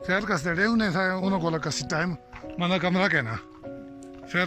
Fer kas det unen sai uno kolla kas time mana kam rakena. Fer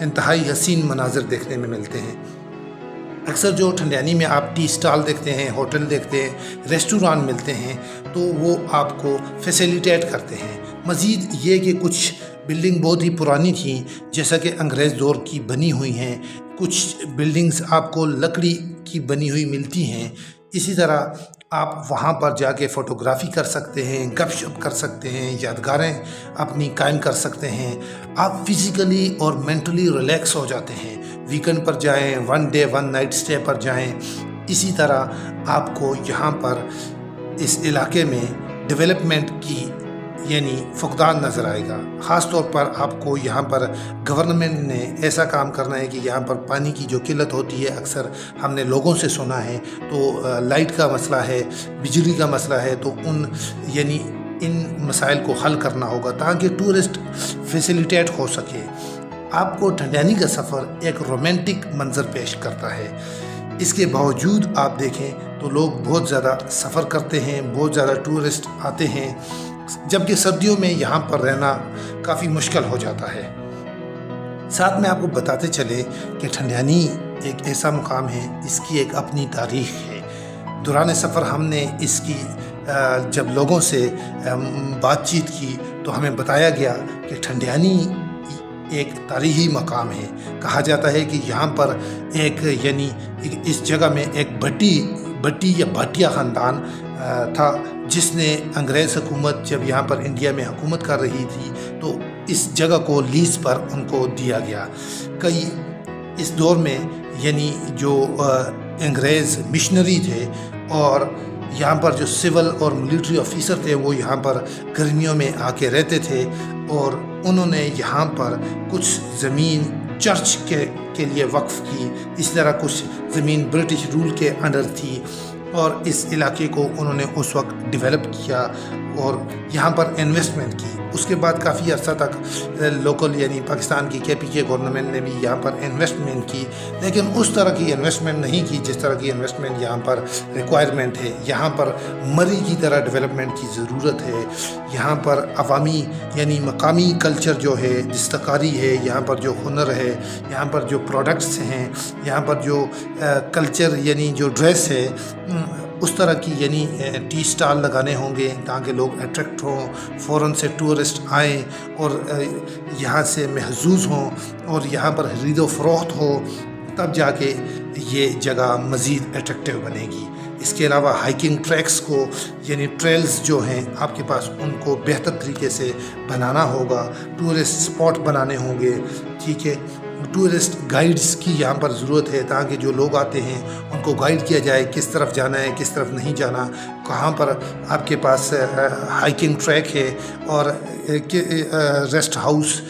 انتہائی حسین مناظر دیکھنے میں ملتے ہیں۔ اکثر جو ٹھنڈیانی میں آپ ٹی سٹال دیکھتے ہیں، ہوٹل دیکھتے ہیں، ریسٹوران ملتے ہیں، تو وہ آپ کو فیسیلیٹیٹ کرتے ہیں۔ مزید یہ کہ کچھ بلڈنگ بہت ہی پرانی تھیں، جیسا کہ انگریز دور کی بنی ہوئی ہیں، کچھ بلڈنگز آپ کو لکڑی کی بنی ہوئی ملتی ہیں۔ اسی طرح آپ وہاں پر جا کے فوٹوگرافی کر سکتے ہیں، گپ شپ کر سکتے ہیں، یادگاریں اپنی قائم کر سکتے ہیں۔ آپ فزیکلی اور مینٹلی ریلیکس ہو جاتے ہیں۔ ویکنڈ پر جائیں، 1 ڈے 1 نائٹ اسٹے پر جائیں۔ اسی طرح آپ کو یہاں پر اس علاقے میں ڈیولپمنٹ کی یعنی فقدان نظر آئے گا۔ خاص طور پر آپ کو یہاں پر گورنمنٹ نے ایسا کام کرنا ہے کہ یہاں پر پانی کی جو قلت ہوتی ہے، اکثر ہم نے لوگوں سے سنا ہے، تو لائٹ کا مسئلہ ہے، بجلی کا مسئلہ ہے، تو ان مسائل کو حل کرنا ہوگا تاکہ ٹورسٹ فیسیلیٹیٹ ہو سکے۔ آپ کو ٹھنڈیانی کا سفر ایک رومانٹک منظر پیش کرتا ہے۔ اس کے باوجود آپ دیکھیں تو لوگ بہت زیادہ سفر کرتے ہیں، بہت زیادہ ٹورسٹ آتے ہیں، جبکہ سردیوں میں یہاں پر رہنا کافی مشکل ہو جاتا ہے۔ ساتھ میں آپ کو بتاتے چلے کہ ٹھنڈیانی ایک ایسا مقام ہے، اس کی ایک اپنی تاریخ ہے۔ دوران سفر ہم نے اس کی جب لوگوں سے بات چیت کی تو ہمیں بتایا گیا کہ ٹھنڈیانی ایک تاریخی مقام ہے۔ کہا جاتا ہے کہ یہاں پر اس جگہ میں ایک بٹی یا بھاٹیا خاندان تھا، جس نے انگریز حکومت جب یہاں پر انڈیا میں حکومت کر رہی تھی تو اس جگہ کو لیز پر ان کو دیا گیا۔ اس دور میں جو انگریز مشنری تھے اور یہاں پر جو سول اور ملٹری آفیسر تھے، وہ یہاں پر گرمیوں میں آ کے رہتے تھے، اور انہوں نے یہاں پر کچھ زمین چرچ کے لیے وقف کی۔ اس طرح کچھ زمین برٹش رول کے انڈر تھی، اور اس علاقے کو انہوں نے اس وقت ڈیولپ کیا اور یہاں پر انویسٹمنٹ کی۔ اس کے بعد کافی عرصہ تک لوکل پاکستان کی KPK گورنمنٹ نے بھی یہاں پر انویسٹمنٹ کی، لیکن اس طرح کی انویسٹمنٹ نہیں کی جس طرح کی انویسٹمنٹ یہاں پر ریکوائرمنٹ ہے۔ یہاں پر مری کی طرح ڈیولپمنٹ کی ضرورت ہے۔ یہاں پر عوامی مقامی کلچر جو ہے، دستکاری ہے، یہاں پر جو ہنر ہے، یہاں پر جو پروڈکٹس ہیں، یہاں پر جو کلچر جو ڈریس ہے، اس طرح کی ٹی سٹال لگانے ہوں گے تاکہ لوگ اٹریکٹ ہوں، فوراً سے ٹورسٹ آئیں اور یہاں سے محظوظ ہوں اور یہاں پر خرید و فروخت ہو، تب جا کے یہ جگہ مزید اٹریکٹیو بنے گی۔ اس کے علاوہ ہائکنگ ٹریکس کو ٹریلز جو ہیں آپ کے پاس، ان کو بہتر طریقے سے بنانا ہوگا، ٹورسٹ سپاٹ بنانے ہوں گے، ٹھیک ہے۔ ٹورسٹ گائیڈز کی یہاں پر ضرورت ہے تاکہ جو لوگ آتے ہیں ان کو گائیڈ کیا جائے کس طرف جانا ہے، کس طرف نہیں جانا، کہاں پر آپ کے پاس ہائکنگ ٹریک ہے، اور ریسٹ ہاؤس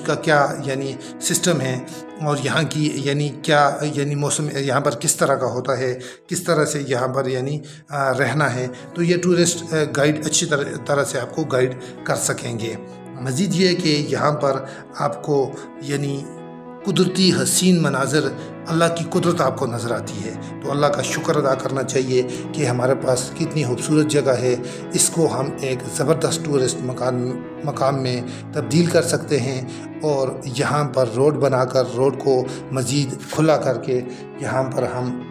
کا کیا سسٹم ہے، اور یہاں کی کیا موسم یہاں پر کس طرح کا ہوتا ہے، کس طرح سے یہاں پر رہنا ہے، تو یہ ٹورسٹ گائیڈ اچھی طرح سے آپ کو گائیڈ کر سکیں گے۔ مزید یہ کہ یہاں پر آپ کو قدرتی حسین مناظر، اللہ کی قدرت آپ کو نظر آتی ہے، تو اللہ کا شکر ادا کرنا چاہیے کہ ہمارے پاس کتنی خوبصورت جگہ ہے۔ اس کو ہم ایک زبردست ٹورسٹ مقام میں تبدیل کر سکتے ہیں، اور یہاں پر روڈ بنا کر، روڈ کو مزید کھلا کر کے یہاں پر ہم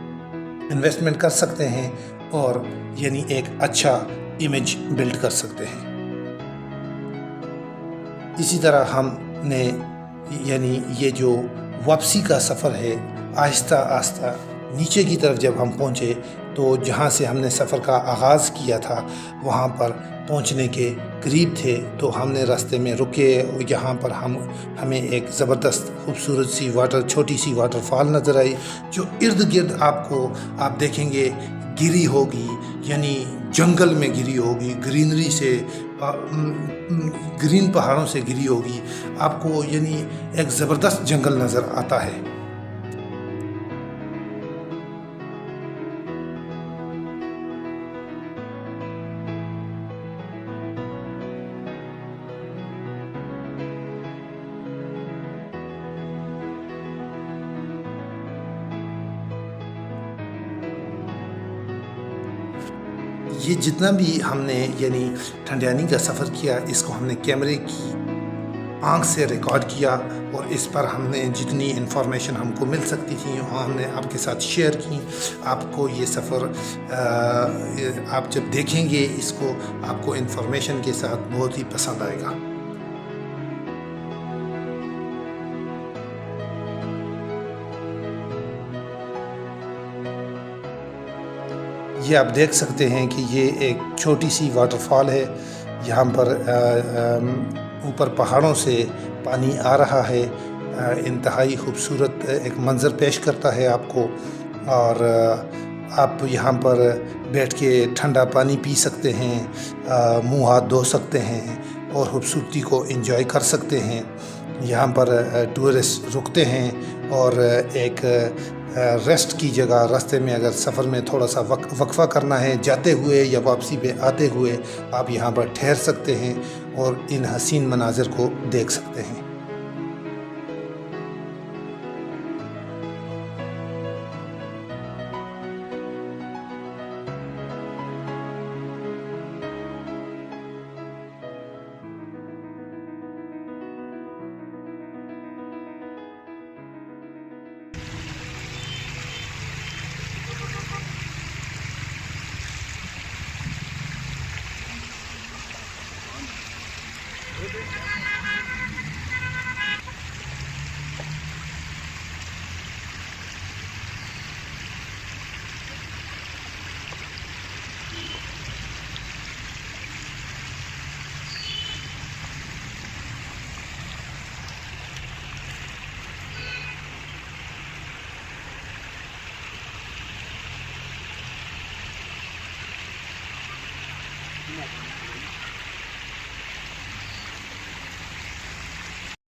انویسٹمنٹ کر سکتے ہیں، اور ایک اچھا امیج بلڈ کر سکتے ہیں۔ اسی طرح ہم نے یہ جو واپسی کا سفر ہے، آہستہ آہستہ نیچے کی طرف جب ہم پہنچے تو جہاں سے ہم نے سفر کا آغاز کیا تھا وہاں پر پہنچنے کے قریب تھے، تو ہم نے راستے میں رکے، اور یہاں پر ہمیں ایک زبردست خوبصورت سی چھوٹی سی واٹر فال نظر آئی، جو ارد گرد آپ دیکھیں گے گری ہوگی، جنگل میں گری ہوگی، گرینری سے، گرین پہاڑوں سے گری ہوگی، آپ کو ایک زبردست جنگل نظر آتا ہے۔ یہ جتنا بھی ہم نے ٹھنڈیانی کا سفر کیا، اس کو ہم نے کیمرے کی آنکھ سے ریکارڈ کیا اور اس پر ہم نے جتنی انفارمیشن ہم کو مل سکتی تھی وہ ہم نے آپ کے ساتھ شیئر کی. آپ کو یہ سفر آپ جب دیکھیں گے اس کو آپ کو انفارمیشن کے ساتھ بہت ہی پسند آئے گا. یہ آپ دیکھ سکتے ہیں کہ یہ ایک چھوٹی سی واٹر فال ہے. یہاں پر اوپر پہاڑوں سے پانی آ رہا ہے. انتہائی خوبصورت ایک منظر پیش کرتا ہے آپ کو، اور آپ یہاں پر بیٹھ کے ٹھنڈا پانی پی سکتے ہیں، منہ ہاتھ دھو سکتے ہیں اور خوبصورتی کو انجوائے کر سکتے ہیں. یہاں پر ٹورسٹ رکتے ہیں اور ایک ریسٹ کی جگہ، راستے میں اگر سفر میں تھوڑا سا وقفہ کرنا ہے جاتے ہوئے یا واپسی پہ آتے ہوئے، آپ یہاں پر ٹھہر سکتے ہیں اور ان حسین مناظر کو دیکھ سکتے ہیں.